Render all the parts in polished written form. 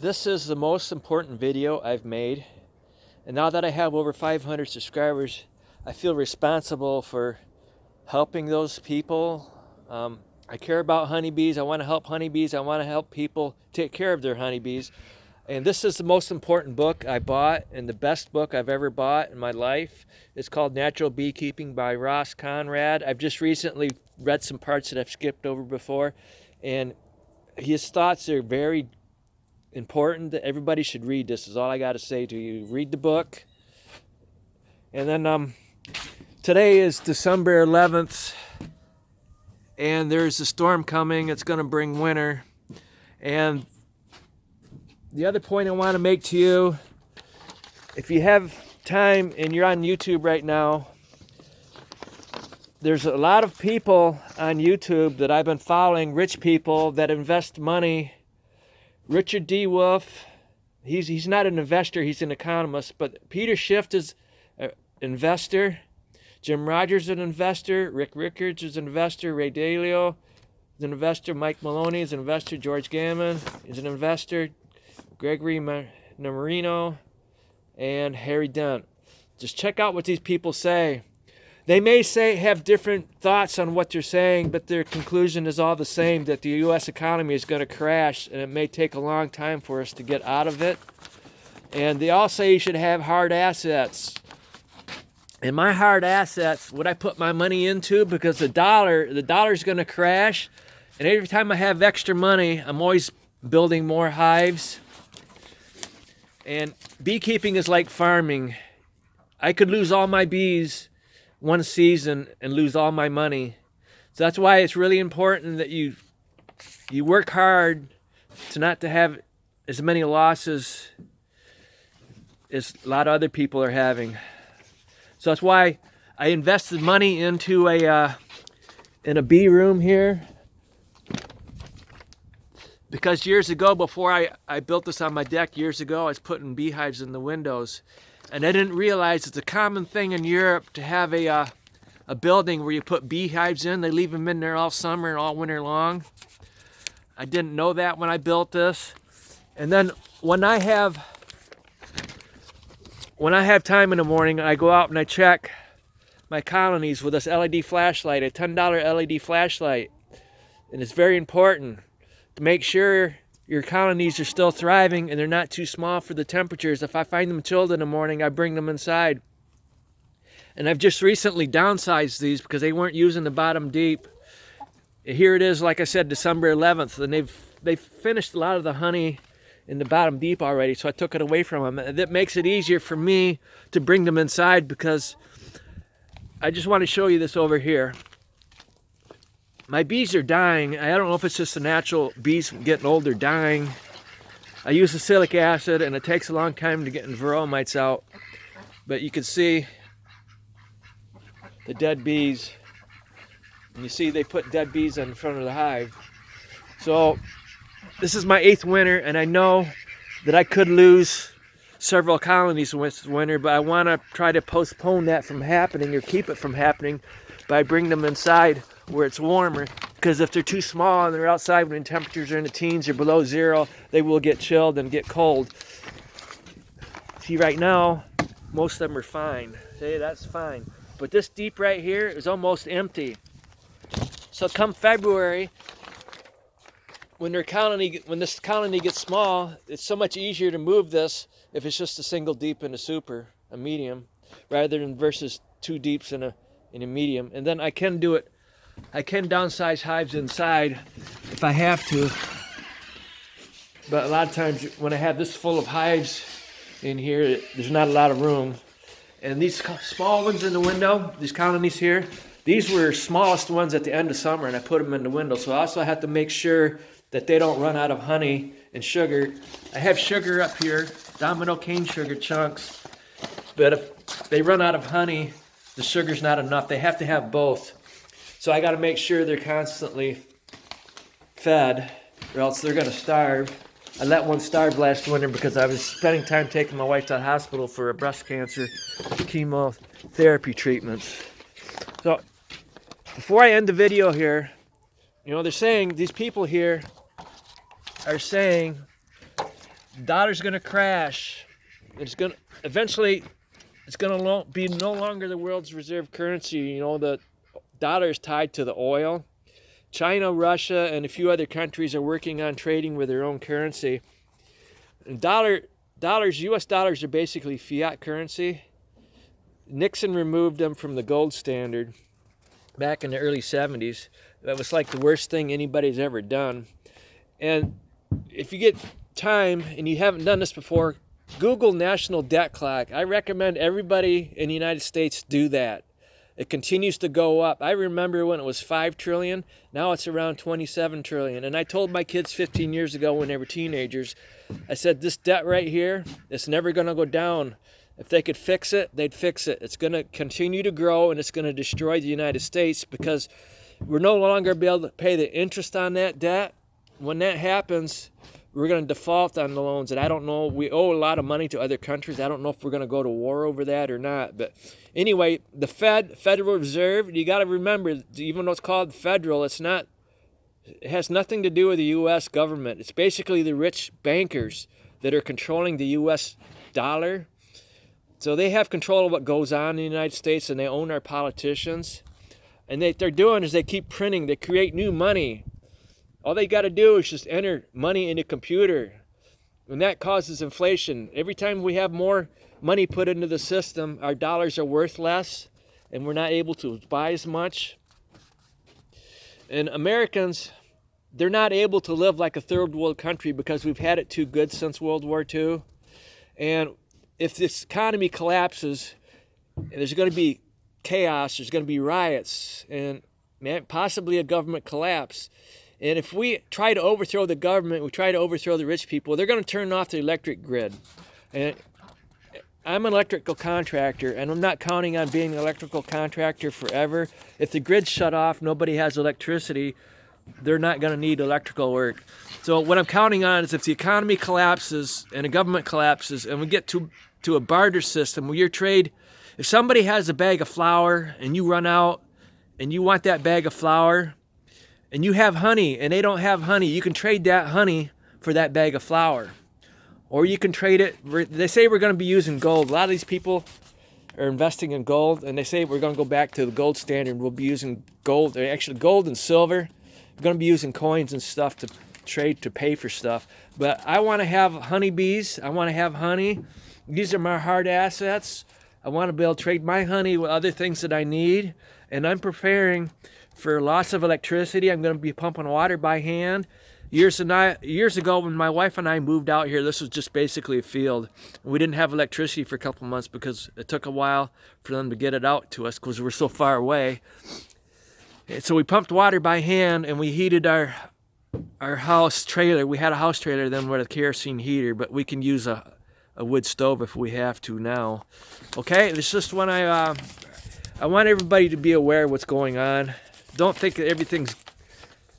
This is the most important video I've made, and now that I have over 500 subscribers, I feel responsible for helping those people. I care about honeybees. I want to help honeybees. I want to help people take care of their honeybees. And this is the most important book I bought and the best book I've ever bought in my life. It's called Natural Beekeeping by Ross Conrad. I've just recently read some parts that I've skipped over before, and his thoughts are very important. That everybody should read this is all I got to say to you. Read the book. And then today is December 11th, and there's a storm coming. It's going to bring winter. And the other point I want to make to you, if you have time and you're on YouTube right now, there's a lot of people on YouTube that I've been following, rich people that invest money. Richard D. Wolf, he's not an investor, he's an economist, but Peter Schiff is an investor. Jim Rogers is an investor. Rick Rickards is an investor. Ray Dalio is an investor. Mike Maloney is an investor. George Gammon is an investor. Gregory Namarino and Harry Dent. Just check out what these people say. They may have different thoughts on what they're saying, but their conclusion is all the same, that the U.S. economy is going to crash, and it may take a long time for us to get out of it. And they all say you should have hard assets. And my hard assets, what I put my money into, because the dollar's going to crash, and every time I have extra money, I'm always building more hives. And beekeeping is like farming. I could lose all my bees one season and lose all my money. So that's why it's really important that you work hard to not to have as many losses as a lot of other people are having. So that's why I invested money into in a bee room here. Because years ago, before I built this on my deck years ago, I was putting beehives in the windows. And I didn't realize it's a common thing in Europe to have a building where you put beehives in. They leave them in there all summer and all winter long. I didn't know that when I built this. And then when I have time in the morning, I go out and I check my colonies with this LED flashlight, a $10 LED flashlight. And it's very important to make sure your colonies are still thriving and they're not too small for the temperatures. If I find them chilled in the morning, I bring them inside. And I've just recently downsized these because they weren't using the bottom deep. Here it is, like I said, December 11th, and they've finished a lot of the honey in the bottom deep already, so I took it away from them. And that makes it easier for me to bring them inside, because I just want to show you this over here. My bees are dying. I don't know if it's just the natural bees getting old, they're dying. I use acylic acid, and it takes a long time to get the varroa mites out. But you can see the dead bees. And you see they put dead bees in front of the hive. So this is my 8th winter, and I know that I could lose several colonies this winter, but I want to try to postpone that from happening, or keep it from happening, by bringing them inside where it's warmer. Because if they're too small and they're outside when temperatures are in the teens or below zero, they will get chilled and get cold. See, right now most of them are fine. See, that's fine, but this deep right here is almost empty. So come February, when this colony gets small, it's so much easier to move this if it's just a single deep and a medium, rather than versus 2 deeps and a medium. And then I can do it. I can downsize hives inside if I have to. But a lot of times when I have this full of hives in here, there's not a lot of room. And these small ones in the window, these colonies here, these were smallest ones at the end of summer, and I put them in the window. So I also have to make sure that they don't run out of honey and sugar. I have sugar up here, domino cane sugar chunks. But if they run out of honey, the sugar's not enough. They have to have both. So I got to make sure they're constantly fed, or else they're going to starve. I let one starve last winter because I was spending time taking my wife to the hospital for a breast cancer chemotherapy treatments. So before I end the video here, they're saying, these people here are saying dollar's going to crash. It's going to eventually, it's going to be no longer the world's reserve currency. You know, the dollar is tied to the oil. China, Russia, and a few other countries are working on trading with their own currency. And U.S. dollars are basically fiat currency. Nixon removed them from the gold standard back in the early 70s. That was like the worst thing anybody's ever done. And if you get time and you haven't done this before, Google national debt clock. I recommend everybody in the United States do that. It continues to go up. I remember when it was 5 trillion. Now it's around 27 trillion. And I told my kids 15 years ago when they were teenagers, I said, this debt right here, it's never going to go down. If they could fix it, they'd fix it. It's going to continue to grow, and it's going to destroy the United States because we're no longer be able to pay the interest on that debt. When that happens, we're going to default on the loans. And I don't know, we owe a lot of money to other countries. I don't know if we're going to go to war over that or not. But anyway, the Federal Reserve, you got to remember, even though it's called federal, it has nothing to do with the U.S. government. It's basically the rich bankers that are controlling the U.S. dollar. So they have control of what goes on in the United States, and they own our politicians. And what they're doing is they keep printing. They create new money. All they got to do is just enter money in a computer. And that causes inflation. Every time we have more money put into the system, our dollars are worth less, and we're not able to buy as much. And Americans, they're not able to live like a third world country because we've had it too good since World War II. And if this economy collapses, there's going to be chaos, there's going to be riots, and possibly a government collapse. And if we try to overthrow the government, we try to overthrow the rich people, they're going to turn off the electric grid. And I'm an electrical contractor, and I'm not counting on being an electrical contractor forever. If the grid's shut off, nobody has electricity, they're not going to need electrical work. So what I'm counting on is if the economy collapses and the government collapses and we get to a barter system where if somebody has a bag of flour and you run out and you want that bag of flour and you have honey and they don't have honey, you can trade that honey for that bag of flour. Or you can trade it, they say we're going to be using gold. A lot of these people are investing in gold, and they say we're going to go back to the gold standard. We'll be using gold, actually gold and silver. We're going to be using coins and stuff to trade to pay for stuff. But I want to have honeybees. I want to have honey. These are my hard assets. I want to be able to trade my honey with other things that I need. And I'm preparing for lots of electricity. I'm going to be pumping water by hand. Years ago, when my wife and I moved out here, this was just basically a field. We didn't have electricity for a couple months because it took a while for them to get it out to us because we're so far away. And so we pumped water by hand, and we heated our house trailer. We had a house trailer then with a kerosene heater, but we can use a wood stove if we have to now. Okay, it's just when I want everybody to be aware of what's going on. Don't think that everything's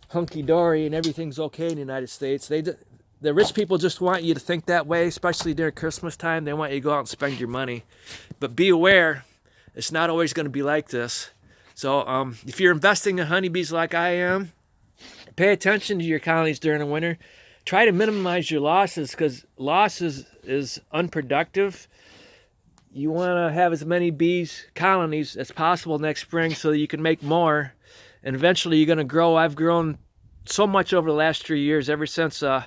hunky-dory and everything's okay in the United States. The rich people just want you to think that way, especially during Christmas time. They want you to go out and spend your money. But be aware, it's not always going to be like this. So if you're investing in honeybees like I am, pay attention to your colonies during the winter. Try to minimize your losses because losses is unproductive. You want to have as many colonies as possible next spring so that you can make more. And eventually you're going to grow. I've grown so much over the last 3 years, ever since the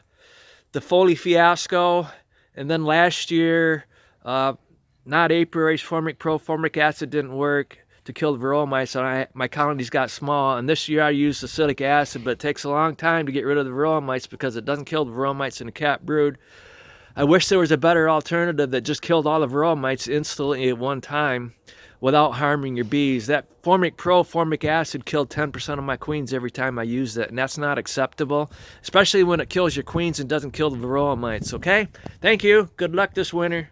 Foley fiasco. And then last year, not apiaries, formic acid didn't work to kill the varroa mites. So my colonies got small. And this year I used acetic acid, but it takes a long time to get rid of the varroa mites because it doesn't kill the varroa mites in the cat brood. I wish there was a better alternative that just killed all the varroa mites instantly at one time without harming your bees. That formic acid killed 10% of my queens every time I used it, and that's not acceptable, especially when it kills your queens and doesn't kill the varroa mites, okay? Thank you. Good luck this winter.